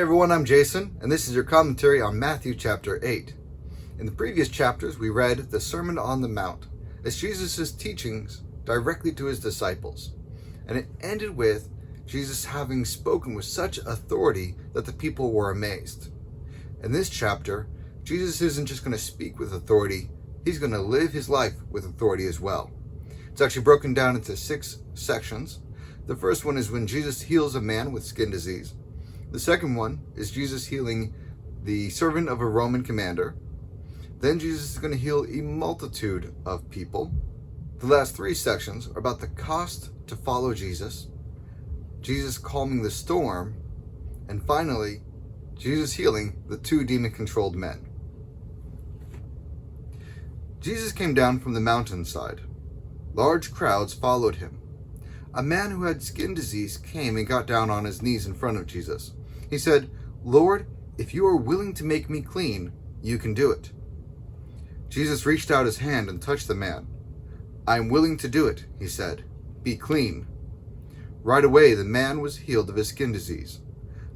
everyone, I'm Jason, and this is your commentary on Matthew chapter 8. In the previous chapters, we read the Sermon on the Mount as Jesus' teachings directly to his disciples. And it ended with Jesus having spoken with such authority that the people were amazed. In this chapter, Jesus isn't just going to speak with authority, he's going to live his life with authority as well. It's actually broken down into 6 sections. The first one is when Jesus heals a man with skin disease. The second one is Jesus healing the servant of a Roman commander. Then Jesus is going to heal a multitude of people. The last 3 sections are about the cost to follow Jesus, Jesus calming the storm, and finally, Jesus healing the 2 demon-controlled men. Jesus came down from the mountainside. Large crowds followed him. A man who had skin disease came and got down on his knees in front of Jesus. He said, "Lord, if you are willing to make me clean, you can do it." Jesus reached out his hand and touched the man. "I am willing to do it," he said. "Be clean." Right away, the man was healed of his skin disease.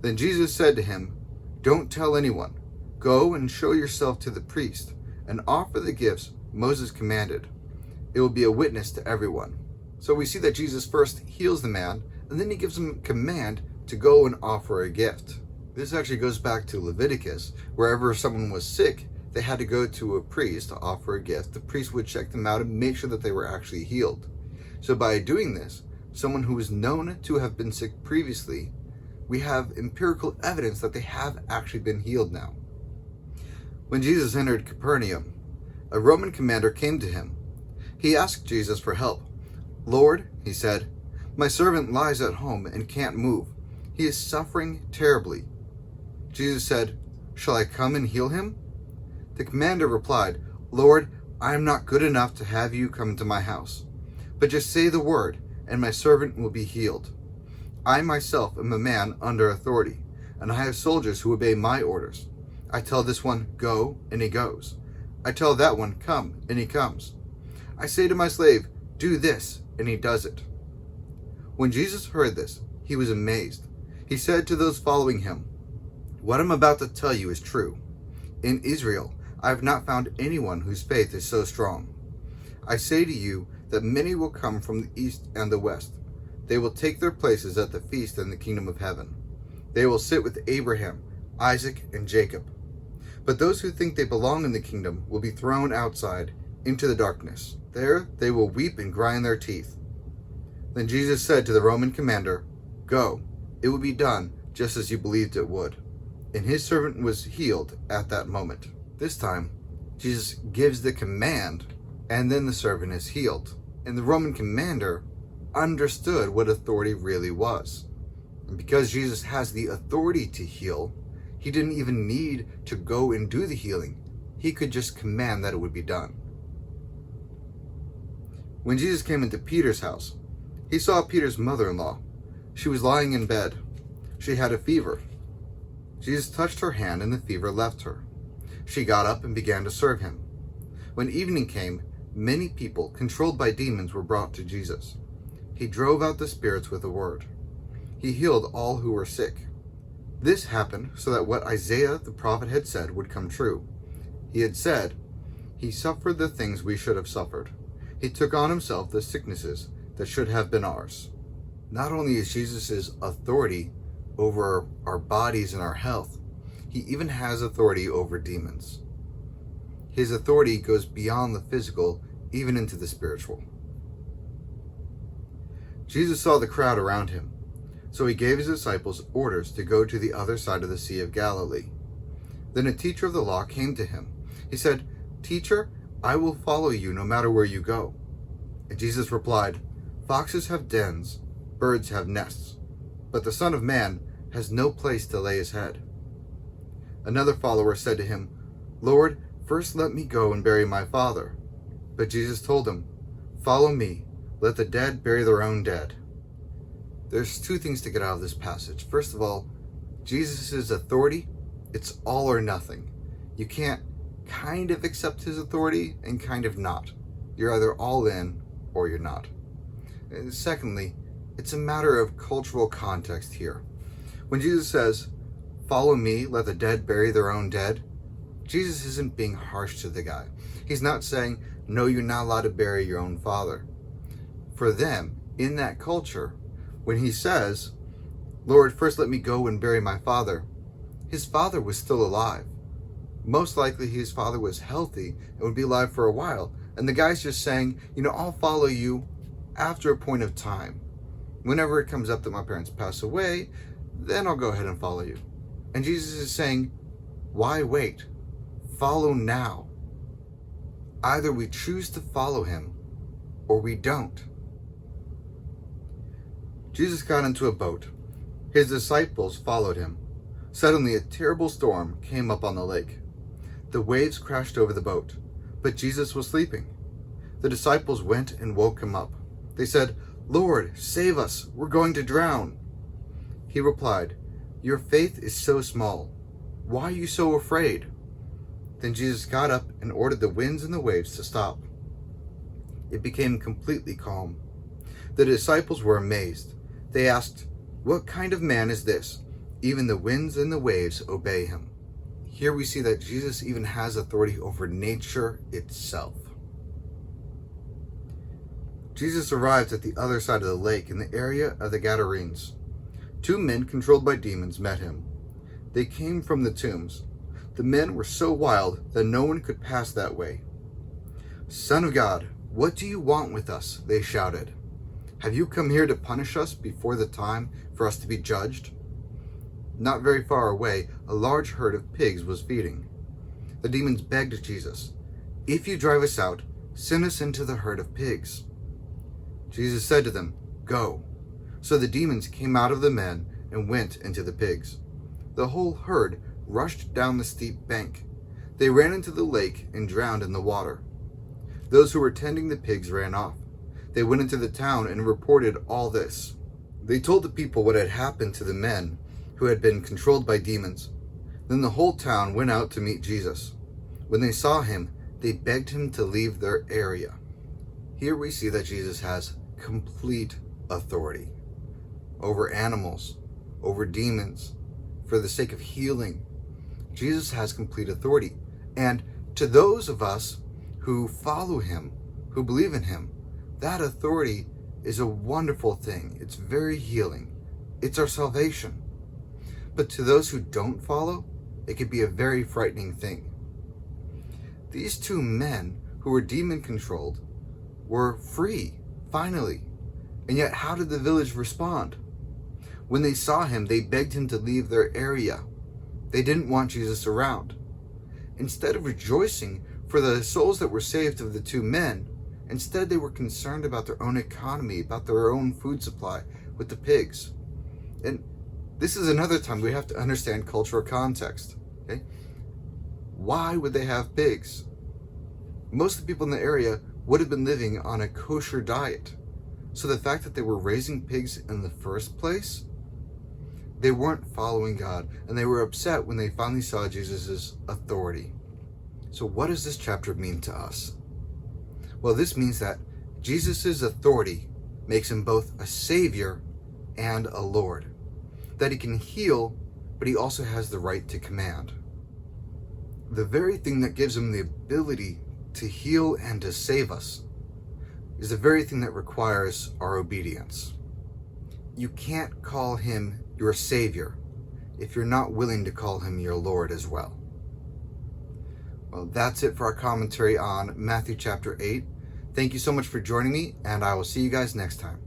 Then Jesus said to him, "Don't tell anyone. Go and show yourself to the priest and offer the gifts Moses commanded. It will be a witness to everyone." So we see that Jesus first heals the man, and then he gives him a command to go and offer a gift. This actually goes back to Leviticus. Wherever someone was sick, they had to go to a priest to offer a gift. The priest would check them out and make sure that they were actually healed. So by doing this, someone who was known to have been sick previously, we have empirical evidence that they have actually been healed now. When Jesus entered Capernaum, a Roman commander came to him. He asked Jesus for help. "Lord," he said, "my servant lies at home and can't move. He is suffering terribly." Jesus said, "Shall I come and heal him?" The commander replied, "Lord, I am not good enough to have you come into my house. But just say the word, and my servant will be healed. I myself am a man under authority, and I have soldiers who obey my orders. I tell this one, 'Go,' and he goes. I tell that one, 'Come,' and he comes. I say to my slave, 'Do this,' and he does it." When Jesus heard this, he was amazed. He said to those following him, "What I'm about to tell you is true. In Israel, I have not found anyone whose faith is so strong. I say to you that many will come from the east and the west. They will take their places at the feast in the kingdom of heaven. They will sit with Abraham, Isaac, and Jacob. But those who think they belong in the kingdom will be thrown outside into the darkness. There they will weep and grind their teeth." Then Jesus said to the Roman commander, "Go, it will be done just as you believed it would." And his servant was healed at that moment. This time, Jesus gives the command, and then the servant is healed. And the Roman commander understood what authority really was. And because Jesus has the authority to heal, he didn't even need to go and do the healing. He could just command that it would be done. When Jesus came into Peter's house, he saw Peter's mother-in-law. She was lying in bed. She had a fever. Jesus touched her hand and the fever left her. She got up and began to serve him. When evening came, many people controlled by demons were brought to Jesus. He drove out the spirits with a word. He healed all who were sick. This happened so that what Isaiah the prophet had said would come true. He had said, "He suffered the things we should have suffered. He took on himself the sicknesses that should have been ours." Not only is Jesus' authority over our bodies and our health, he even has authority over demons. His authority goes beyond the physical, even into the spiritual. Jesus saw the crowd around him, so he gave his disciples orders to go to the other side of the Sea of Galilee. Then a teacher of the law came to him. He said, "Teacher, I will follow you no matter where you go." And Jesus replied, "Foxes have dens, birds have nests, but the Son of Man has no place to lay his head." Another follower said to him, "Lord, first let me go and bury my father." But Jesus told him, "Follow me, let the dead bury their own dead." There's 2 things to get out of this passage. First of all, Jesus' authority, it's all or nothing. You can't kind of accept his authority and kind of not. You're either all in or you're not. And secondly, it's a matter of cultural context here. When Jesus says, Follow me, let the dead bury their own dead. Jesus isn't being harsh to the guy. He's not saying, no, you're not allowed to bury your own father. For them, in that culture, when he says, Lord, first let me go and bury my father, his father was still alive. Most likely his father was healthy and would be alive for a while. And the guy's just saying, I'll follow you after a point of time. Whenever it comes up that my parents pass away, then I'll go ahead and follow you. And Jesus is saying, why wait? Follow now. Either we choose to follow him or we don't. Jesus got into a boat. His disciples followed him. Suddenly, a terrible storm came up on the lake. The waves crashed over the boat, but Jesus was sleeping. The disciples went and woke him up. They said, Lord, save us, we're going to drown. He replied, your faith is so small. Why are you so afraid? Then Jesus got up and ordered the winds and the waves to stop. It became completely calm. The disciples were amazed. They asked, what kind of man is this? Even the winds and the waves obey him. Here we see that Jesus even has authority over nature itself. Jesus arrives at the other side of the lake in the area of the Gadarenes. 2 men controlled by demons met him. They came from the tombs. The men were so wild that no one could pass that way. Son of God, what do you want with us? They shouted. Have you come here to punish us before the time for us to be judged? Not very far away, a large herd of pigs was feeding. The demons begged Jesus, if you drive us out, send us into the herd of pigs. Jesus said to them, go. So the demons came out of the men and went into the pigs. The whole herd rushed down the steep bank. They ran into the lake and drowned in the water. Those who were tending the pigs ran off. They went into the town and reported all this. They told the people what had happened to the men who had been controlled by demons. Then the whole town went out to meet Jesus. When they saw him, they begged him to leave their area. Here we see that Jesus has complete authority over animals, over demons, for the sake of healing. Jesus has complete authority. And to those of us who follow him, who believe in him, that authority is a wonderful thing. It's very healing. It's our salvation. But to those who don't follow, it could be a very frightening thing. These 2 men who were demon-controlled were free, finally. And yet, how did the village respond? When they saw him, they begged him to leave their area. They didn't want Jesus around. Instead of rejoicing for the souls that were saved of the 2 men, instead they were concerned about their own economy, about their own food supply with the pigs. And this is another time we have to understand cultural context. Okay? Why would they have pigs? Most of the people in the area would have been living on a kosher diet. So the fact that they were raising pigs in the first place, they weren't following God, and they were upset when they finally saw Jesus' authority. So what does this chapter mean to us? Well, this means that Jesus' authority makes him both a Savior and a Lord. That he can heal, but he also has the right to command. The very thing that gives him the ability to heal and to save us is the very thing that requires our obedience. You can't call him your Savior if you're not willing to call him your Lord as well. Well, that's it for our commentary on Matthew chapter 8. Thank you so much for joining me, and I will see you guys next time.